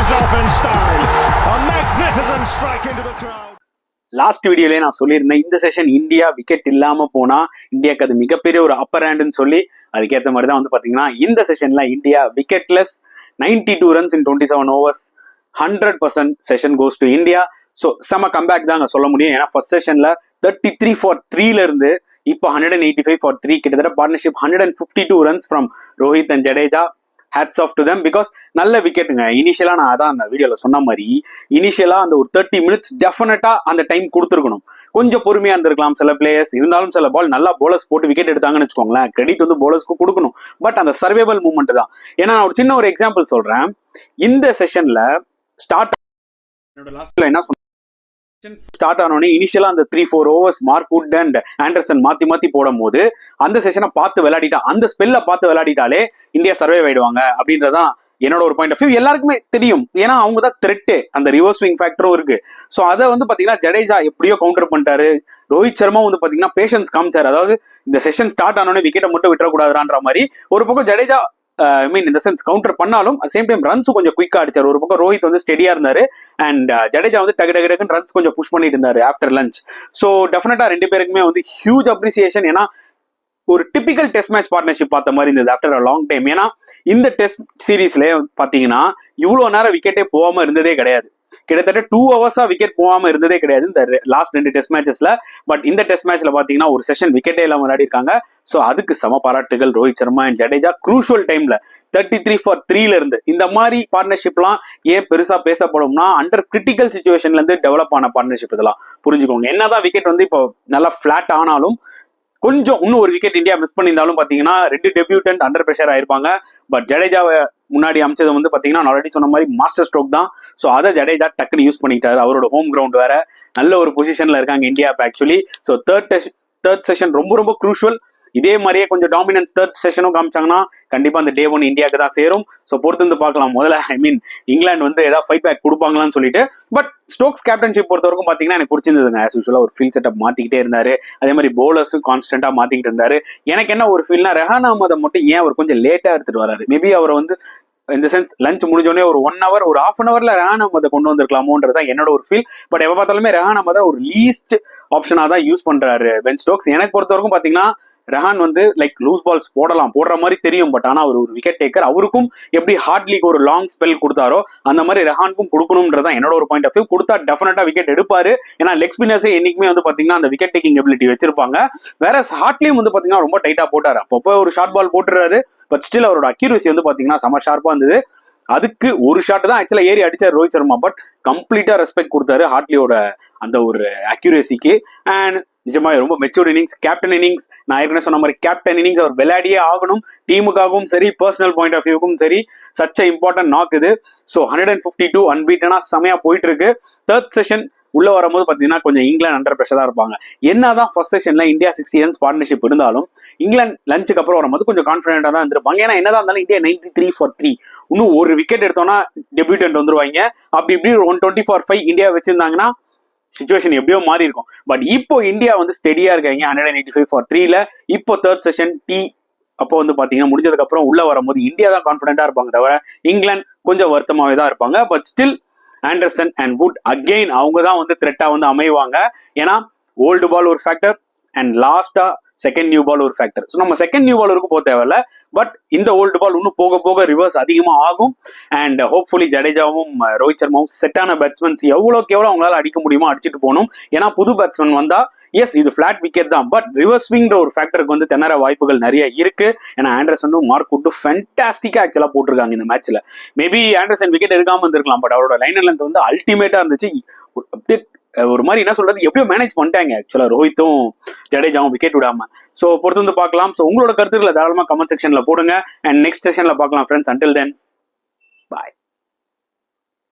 finishes off in style. A magnificent strike into the crowd. Last வீடியோலயே நான் சொல்லியிருந்தேன், இந்த செஷன் இந்தியா விக்கெட் இல்லாம போனா இந்தியாவுக்கு அது மிகப்பெரிய ஒரு அப்பர் ஹேண்டுன்னு சொல்லி. அதுக்கேற்ற மாதிரி தான் வந்து பாத்தீங்கன்னா இந்த செஷன்ல India wicketless 92 runs in 27 overs, 100% session goes to India. So செம கம்பேக் தான் சொல்ல முடியும். ஏன்னா ஃபர்ஸ்ட் செஷன்ல 33 for 3ல இருந்து இப்போ 185 for 3, கிட்டத்தட்ட partnership 152 runs from Rohit and Jadeja. Hats off to them. Because நல்ல விக்கெட்டுங்க. இனிஷியலா நான் அதான் அந்த வீடியோல சொன்ன மாதிரி, இனிஷியலா அந்த ஒரு 30 minutes டெஃபினட்டா அந்த டைம் கொடுத்துருக்கணும். கொஞ்சம் பொறுமையா இருந்திருக்கலாம் சில பிளேயர்ஸ். இருந்தாலும் சில பால் நல்லா போலர்ஸ் போட்டு விக்கெட் எடுத்தாங்கன்னு வச்சுக்கோங்களேன், கிரெடிட் வந்து போலர்ஸ்க்கு கொடுக்கணும். பட் அந்த சர்வைவல் மூமெண்ட் தான். ஏன்னா நான் ஒரு சின்ன ஒரு எக்ஸாம்பிள் சொல்றேன். இந்த செஷன்ல ஸ்டார்ட் என்னோட லாஸ்ட்ல என்ன சொன்ன, ஸ்டார்ட் ஆனோடனே இனிஷியலா அந்த 3-4 overs மார்க்வுட் அண்ட் ஆண்டர்சன் மாத்தி போடும் போது அந்த செஷனை பார்த்து விளையாடிட்டா, அந்த ஸ்பெல்ல பார்த்து விளையாடிட்டாலே இந்தியா சர்வைவ் ஆயிடுவாங்க அப்படின்றதான் என்னோட ஒரு பாயிண்ட் ஆஃப் வியூ. எல்லாருக்குமே தெரியும், ஏன்னா அவங்க தான் த்ரெட்டு, அந்த ரிவர்ஸ் ஸ்விங் ஃபேக்டரும் இருக்கு. ஸோ அதை வந்து பாத்தீங்கன்னா ஜடேஜா எப்படியோ கவுண்டர் பண்ணிட்டாரு. ரோஹித் சர்மா வந்து பாத்தீங்கன்னா பேஷன்ஸ் காமிச்சாரு. அதாவது இந்த செஷன் ஸ்டார்ட் ஆனோடனே விக்கெட்டை மட்டும் விட்டுறக்கூடாதுன்ற மாதிரி. ஒரு பக்கம் ஜடேஜா இந்த சென்ஸ் கவுண்டர் பண்ணாலும் சேம் டைம் ரன்ஸ் கொஞ்சம் குயிக்கா அடிச்சாரு. ஒரு பக்கம் ரோஹித் வந்து ஸ்டெடியா இருந்தாரு அண்ட் ஜடேஜா வந்து டக்கு ரன்ஸ் கொஞ்சம் புஷ் பண்ணிட்டு இருந்தாரு ஆஃப்டர் லஞ்ச். ஸோ டெஃபினட்டா ரெண்டு பேருக்குமே வந்து ஹியூஜ் அப்ரிசியேஷன். ஏன்னா ஒரு டிபிக்கல் டெஸ்ட் மேட்ச் பார்ட்னர்ஷிப் பார்த்த மாதிரி இருந்தது ஆஃப்டர் அ லாங் டைம். ஏன்னா இந்த டெஸ்ட் சீரீஸ்ல பாத்தீங்கன்னா இவ்வளவு நேரம் விக்கெட்டே போகாம இருந்ததே கிடையாது. கிட்டத்தட்ட 2 hours விக்கெட் போகாம இருந்ததே கிடையாது இந்த லாஸ்ட் 2 டெஸ்ட் மேட்சஸ்ல. பட் இந்த டெஸ்ட் மேட்ச்ல பாத்தீங்கன்னா ஒரு செஷன் விக்கெட்டே இல்லாம விளையாடி இருக்காங்க. ஸோ அதுக்கு சம பாராட்டுகள் ரோஹித் சர்மா அண்ட் ஜடேஜா. க்ரூஷியல் டைம்ல 33 for 3ல இருந்து இந்த மாதிரி பார்ட்னர்ஷிப்லாம் ஏன் பெருசா பேசப்படும்னா, அண்டர் கிரிட்டிக்கல் சிச்சுவேஷன்ல இருந்து டெவலப் ஆன பார்ட்னர்ஷிப். இதெல்லாம் புரிஞ்சுக்கோங்க. என்னதான் விக்கெட் வந்து இப்போ நல்லா பிளாட் ஆனாலும் கொஞ்சம் இன்னும் ஒரு விக்கெட் இந்தியா மிஸ் பண்ணியிருந்தாலும் பாத்தீங்கன்னா 2 டெபியூட்டன்ட் அண்டர் பிரஷர் ஆயிருப்பாங்க. பட் ஜடேஜாவை முன்னாடி அமைச்சது வந்து பாத்தீங்கன்னா நான் ஆல்ரெடி சொன்ன மாதிரி மாஸ்டர் ஸ்ட்ரோக் தான். ஸோ அதை ஜடேஜா டக்குன்னு யூஸ் பண்ணிட்டாரு. அவரோட ஹோம் கிரவுண்ட் வேற, நல்ல ஒரு பொசிஷன்ல இருக்காங்க India actually. So third session ரொம்ப க்ரூஷியல். இதே மாதிரியே கொஞ்சம் டாமினன்ஸ் தேர்ட் செஷனும் காமிச்சாங்கன்னா கண்டிப்பா அந்த டே 1 இந்தியாவுக்கு தான் சேரும். ஸோ பொறுத்து வந்து பார்க்கலாம். முதல்ல இங்கிலாந்து வந்து ஏதாவது ஃபைட் பேக் கொடுப்பாங்களான்னு சொல்லிட்டு. பட் ஸ்டோக்ஸ் கேப்டன்ஷிப் பொறுத்த வரைக்கும் பாத்தீங்கன்னா எனக்கு பிடிச்சிருந்ததுங்க. ஆஸ் யூசுவலா ஒரு ஃபீல்ட் செட்டப் மாத்திக்கிட்டே இருந்தாரு. அதே மாதிரி பவுலர்ஸும் கான்ஸ்டன்டா மாத்திக்கிட்டு இருந்தாரு. எனக்கு என்ன ஒரு ஃபீல்னா, ரெஹான் அஹ்மதை மட்டும் ஏன் அவர் கொஞ்சம் லேட்டா எடுத்துட்டு வராரு. மேபி அவரை வந்து இந்த சென்ஸ் லஞ்ச் முடிஞ்சோடனே ஒரு 1 hour ஒரு half an hourல ரெஹான் அஹ்மதை கொண்டு வந்திருக்கலாமோன்றதான் என்னோட ஒரு ஃபீல். பட் எப்ப பார்த்தாலுமே ரெஹான் அஹ்மதை ஒரு லீஸ்ட் ஆப்ஷனா தான் யூஸ் பண்றாரு பென் ஸ்டோக்ஸ். எனக்கு பொறுத்த வரைக்கும் பாத்தீங்கன்னா ரெஹான் வந்து லைக் லூஸ் பால்ஸ் போடுற மாதிரி தெரியும். பட் ஆனா அவர் ஒரு விக்கெட் டேக்கர். அவருக்கும் எப்படி ஹார்ட்லிக்கு ஒரு லாங் ஸ்பெல் கொடுத்தாரோ அந்த மாதிரி ரெஹானுக்கும் கொடுக்கணும்ன்றதான் என்னோட ஒரு பாயிண்ட் ஆஃப் வியூ. கொடுத்தா டெஃபினட்டா விக்கெட் எடுப்பாரு. ஏன்னா லெக் ஸ்பின்னர்ஸே என்னைக்குமே வந்து பாத்தீங்கன்னா அந்த விக்கெட் டேக்கிங் எபிலிட்டி வச்சிருப்பாங்க. வேற ஹார்ட்லியும் வந்து பாத்தீங்கன்னா ரொம்ப டைட்டா போட்டாரு. அப்பப்போ ஒரு ஷார்ட் பால் போட்டுறாரு. பட் ஸ்டில் அவரோட அக்யூரசி வந்து பாத்தீங்கன்னா செம ஷார்ப்பா இருந்தது. அதுக்கு ஒரு ஷாட் தான் ஆக்சுவலா ஏறி அடிச்சார் ரோஹித் சர்மா. பட் கம்ப்ளீட்டா ரெஸ்பெக்ட் கொடுத்தாரு ஹார்ட்லியோட அந்த ஒரு அக்யூரேசிக்கு. அண்ட் நிஜமா ரொம்ப மெச்சூர்ட் இன்னிங்ஸ், கேப்டன் இன்னிங்ஸ். நான் ஏற்கனவே சொன்ன மாதிரி கேப்டன் இன்னிங்ஸ் அவர் விளையாடியே ஆகணும். டீமுக்காகவும் சரி, பர்சனல் பாயிண்ட் ஆஃப் வியூக்கும் சரி, சச் இம்பார்ட்டன்ட் நாக் இது. ஸோ 152 அன்பீட்டனா செமையா போயிட்டு இருக்கு. தேர்ட் செஷன் உள்ள வரும்போது பாத்தீங்கன்னா கொஞ்சம் இங்கிலாந்து அண்டர் பிரஷரா இருப்பாங்க. என்னதான் ஃபர்ஸ்ட் செஷன்ல இந்தியா 60 runs பார்ட்னர்ஷிப் இருந்தாலும் இங்கிலாந்து லஞ்சுக்கு அப்புறம் வரும்போது கொஞ்சம் கான்பிடென்டா தான் இருந்திருப்பாங்க. ஏன்னா என்னதான் இருந்தாலும் இந்தியா 93 for 3, இன்னும் ஒரு விக்கெட் எடுத்தோம்னா டெபியூட்டன்ட் வந்துருவாங்க. அப்படி இப்படி 120 for 5 இந்தியா வச்சிருந்தாங்கன்னா சிச்சுவேஷன் எப்படியோ மாறி இருக்கும். பட் இப்போ இந்தியா வந்து ஸ்டெடியா இருக்காங்க 185 for 3ல. இப்போ தேர்ட் செஷன் அப்போ வந்து பாத்தீங்கன்னா முடிஞ்சதுக்கு அப்புறம் உள்ள வரும்போது இந்தியா தான் கான்பிடென்டா இருப்பாங்க, தவிர இங்கிலாந்து கொஞ்சம் வருத்தமாவே தான் இருப்பாங்க. But still Anderson and would again அவங்க தான் வந்து த்ரெட்டா வந்து அமைவாங்க. ஏன்னா ஓல்டு பால் ஒரு ஃபேக்டர் அண்ட் லாஸ்டா செகண்ட் நியூ பால் ஒரு ஃபேக்டர். ஸோ நம்ம செகண்ட் நியூ பால் போக தேவையில்ல. பட் இந்த ஓல்டு பால் இன்னும் போக போக ரிவர்ஸ் அதிகமா ஆகும். அண்ட் ஹோப்ஃபுல்லி ஜடேஜாவும் ரோஹித் சர்மாவும் செட்டான பேட்ஸ்மேன்ஸ் எவ்வளோக்கு எவ்வளோ அவங்களால அடிக்க முடியுமோ அடிச்சுட்டு போகணும். ஏன்னா புது பேட்ஸ்மேன் வந்தா எஸ் இது பிளாட் விக்கெட் தான், பட் ரிவர்ஸ் ஸ்விங்ற ஒரு ஃபேக்டருக்கு வந்து திணற வாய்ப்புகள் நிறைய இருக்கு. ஏன்னா ஆண்டர்சனும் மார்க்வுட் ஃபேன்டாஸ்டிக்கா ஆக்சுவலா போட்டிருக்காங்க இந்த மேட்ச்ல. மேபி ஆண்டர்சன் விக்கெட் எடுக்காம இருந்திருக்கலாம். பட் அவரோட லைன் லென்த் வந்து அல்டிமேட்டா இருந்துச்சு. அப்படியே ஒரு மாதிரி என்ன சொல்றது, எப்படியோ மேனேஜ் பண்ணிட்டாங்க ஆக்சுவலா ரோஹித்தும் ஜடேஜாவும் விக்கெட் விடாம. ஸோ பொறுத்து வந்து பார்க்கலாம். ஸோ உங்களோட கருத்துக்களை தாராளமா கமெண்ட் செக்ஷன்ல போடுங்க. அண்ட் நெக்ஸ்ட் செஷன்ல பார்க்கலாம் ஃப்ரெண்ட்ஸ். அண்டில் தென் பாய்.